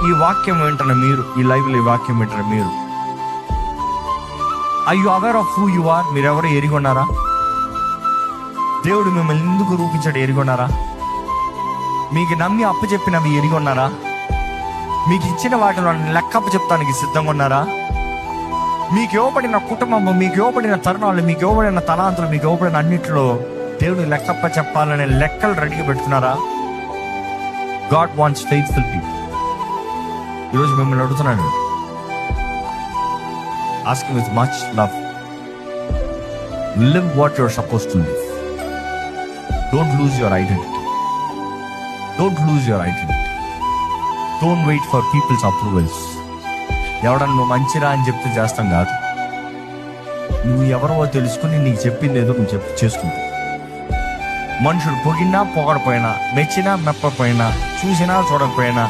ఈ వాక్యం వింటున్న మీరు, ఈ లైవ్లో ఈ వాక్యం వింటున్న మీరు, I you aware of who you are? మీరెవరో ఎరిగి ఉన్నారా? దేవుడు మిమ్మల్ని ఎందుకు రూపించాడు ఎరిగి ఉన్నారా? మీకు నమ్మి అప్పచెప్పినవి ఎరిగి ఉన్నారా? మీకు ఇచ్చిన వాటిలో లెక్కప్ప చెప్తానికి సిద్ధంగా ఉన్నారా? మీకు ఇవ్వబడిన కుటుంబం, మీకు ఇవ్వబడిన తరుణాలు, మీకు ఇవ్వబడిన తలాంతులు, మీకు ఇవ్వబడిన అన్నింటిలో దేవుడు లెక్కప్ప చెప్పాలనే లెక్కలు రెడీగా పెడుతున్నారా? God wants faithful people. ఈరోజు మిమ్మల్ని అడుగుతున్నాను, ask with much love, live what your suppose to live. Don't lose your identity. Don't lose your identity. Don't wait for people's approvals. ఎవడన్నా నువ్వు మంచిరా అని చెప్తే చేస్తాం కాదు. నువ్వు ఎవరో తెలుసుకుని నీకు చెప్పింది ఏదో నువ్వు చేసుకుంటావు. మనుషుడు పొగినా పొగడపోయినా, మెచ్చినా మెప్పపోయినా, చూసినా చూడకపోయినా,